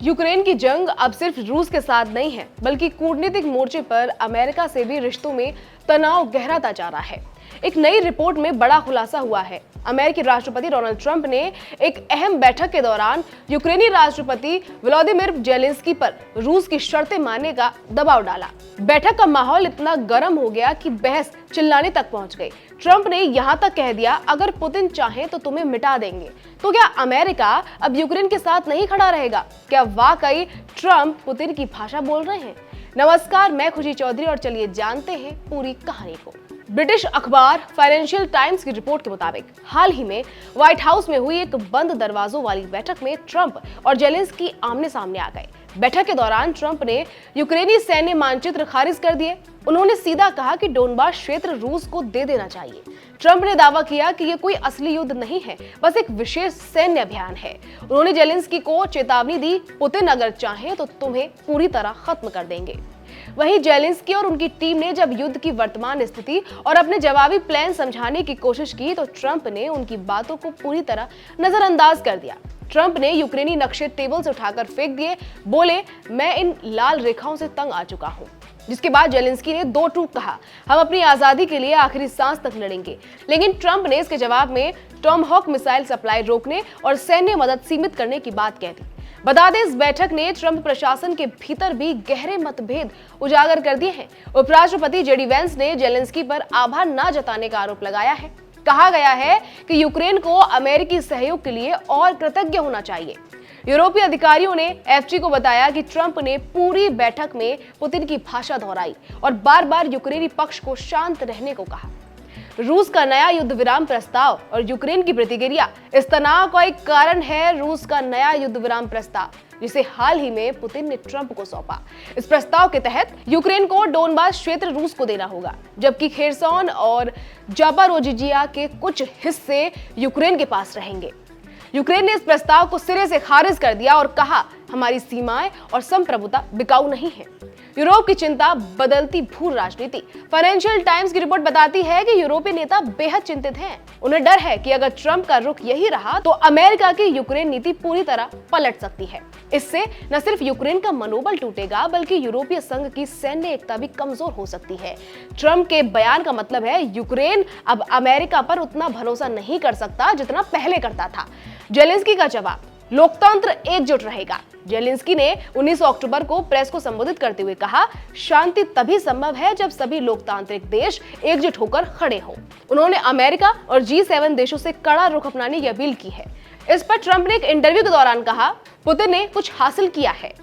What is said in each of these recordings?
Ukraine की जंग अब सिर्फ रूस के साथ नहीं है, बल्कि कूटनीतिक मोर्चे पर अमेरिका से भी रिश्तों में तनाव गहराता जा रहा है। एक नई रिपोर्ट में बड़ा खुलासा हुआ है। अमेरिकी राष्ट्रपति डोनाल्ड ट्रंप ने एक अहम बैठक के दौरान यूक्रेनी राष्ट्रपति व्लादिमीर जेलेंस्की पर रूस की शर्तें मानने का दबाव डाला। बैठक का माहौल इतना गर्म हो गया कि बहस चिल्लाने तक पहुंच गई। ट्रंप ने यहां तक कह दिया, अगर पुतिन चाहे तो तुम्हें मिटा देंगे। तो क्या अमेरिका अब यूक्रेन के साथ नहीं खड़ा रहेगा? क्या वाकई ट्रंप पुतिन की भाषा बोल रहे हैं? नमस्कार, मैं खुशी चौधरी और चलिए जानते हैं पूरी कहानी को। ब्रिटिश अखबार फाइनेंशियल टाइम्स की रिपोर्ट के मुताबिक हाल ही में व्हाइट हाउस में हुई एक बंद दरवाजों वाली बैठक में ट्रंप और जेलेंस्की आमने सामने आ गए। बैठक के दौरान ट्रंप ने यूक्रेनी सैन्य मानचित्र खारिज कर दिए। उन्होंने सीधा कहा कि डोनबास क्षेत्र रूस को दे देना चाहिए। ट्रंप ने दावा किया कि यह कोई असली युद्ध नहीं है, बस एक विशेष सैन्य अभियान है। उन्होंने जेलेंस्की को चेतावनी दी, पुतिन अगर चाहे तो तुम्हें पूरी तरह खत्म कर देंगे। वहीं जेलेंस्की और उनकी टीम ने जब युद्ध की वर्तमान स्थिति और अपने जवाबी प्लान समझाने की कोशिश की तो ट्रंप ने उनकी बातों को पूरी तरह नजरअंदाज कर दिया। ट्रंप ने यूक्रेनी नक्शे टेबल से उठाकर फेंक दिए, बोले मैं इन लाल रेखाओं से तंग आ चुका हूं। जिसके बाद जेलेंस्की ने दो टूक कहा, हम अपनी आजादी के लिए आखिरी सांस तक लड़ेंगे। लेकिन ट्रंप ने इसके जवाब में टॉमहॉक मिसाइल सप्लाई रोकने और सैन्य मदद सीमित करने की बात कह दी। बता दें, इस बैठक ने ट्रंप प्रशासन के भीतर भी गहरे मतभेद उजागर कर दिए हैं। उपराष्ट्रपति जेडी वेंस ने जेलेंस्की पर आभार न जताने का आरोप लगाया है। कहा गया है कि यूक्रेन को अमेरिकी सहयोग के लिए और कृतज्ञ होना चाहिए। यूरोपीय अधिकारियों ने एफटी को बताया कि ट्रंप ने पूरी बैठक में पुतिन की भाषा दोहराई और बार बार यूक्रेनी पक्ष को शांत रहने को कहा। रूस का नया युद्ध विराम प्रस्ताव और यूक्रेन की प्रतिक्रिया इस तनाव का एक कारण है। रूस का नया युद्ध विराम प्रस्ताव, जिसे हाल ही में पुतिन ने ट्रंप को सौंपा। इस प्रस्ताव के तहत यूक्रेन को डोनबास क्षेत्र रूस को देना होगा, जबकि खेरसोन और जापारोजिजिया के कुछ हिस्से यूक्रेन के पास रहेंगे। यूक्रेन ने इस प्रस्ताव को सिरे से खारिज कर दिया और कहा, हमारी सीमाएं और संप्रभुता बिकाऊ नहीं है। यूरोप की चिंता, बदलती भू राजनीति। फाइनेंशियल टाइम्स की रिपोर्ट बताती है कि यूरोपीय नेता बेहद चिंतित हैं। उन्हें डर है कि अगर ट्रंप का रुख यही रहा तो अमेरिका की यूक्रेन नीति पूरी तरह पलट सकती है। इससे न सिर्फ यूक्रेन का मनोबल टूटेगा, बल्कि यूरोपीय संघ की सैन्य एकता भी कमजोर हो सकती है। ट्रंप के बयान का मतलब है यूक्रेन अब अमेरिका पर उतना भरोसा नहीं कर सकता जितना पहले करता था। जेलेंस्की का जवाब, लोकतंत्र एकजुट रहेगा। जेलेंस्की ने 19 अक्टूबर को प्रेस को संबोधित करते हुए कहा, शांति तभी संभव है जब सभी लोकतांत्रिक देश एकजुट होकर खड़े हों। उन्होंने अमेरिका और G7 देशों से कड़ा रुख अपनाने की अपील की है। इस पर ट्रंप ने एक इंटरव्यू के दौरान कहा, पुतिन ने कुछ हासिल किया है,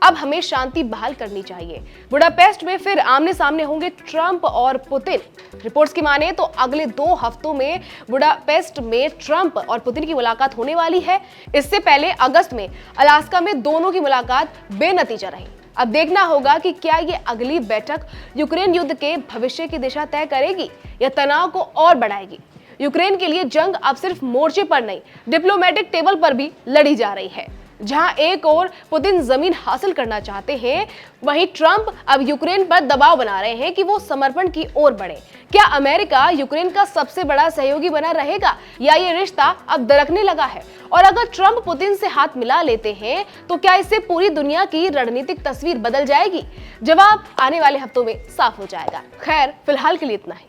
अब हमें शांति बहाल करनी चाहिए। बुडापेस्ट में फिर आमने सामने होंगे ट्रंप और पुतिन। रिपोर्ट्स की माने तो अगले 2 हफ्तों में बुडापेस्ट में ट्रंप और पुतिन की मुलाकात होने वाली है। इससे पहले अगस्त में अलास्का में दोनों की मुलाकात बेनतीजा रही। अब देखना होगा कि क्या ये अगली बैठक यूक्रेन युद्ध के भविष्य की दिशा तय करेगी या तनाव को और बढ़ाएगी। यूक्रेन के लिए जंग अब सिर्फ मोर्चे पर नहीं, डिप्लोमेटिक टेबल पर भी लड़ी जा रही है। जहां एक और पुतिन जमीन हासिल करना चाहते हैं, वहीं ट्रंप अब यूक्रेन पर दबाव बना रहे हैं कि वो समर्पण की ओर बढ़े। क्या अमेरिका यूक्रेन का सबसे बड़ा सहयोगी बना रहेगा या ये रिश्ता अब दरकने लगा है? और अगर ट्रंप पुतिन से हाथ मिला लेते हैं तो क्या इससे पूरी दुनिया की रणनीतिक तस्वीर बदल जाएगी? जवाब आने वाले हफ्तों में साफ हो जाएगा। खैर, फिलहाल के लिए इतना ही।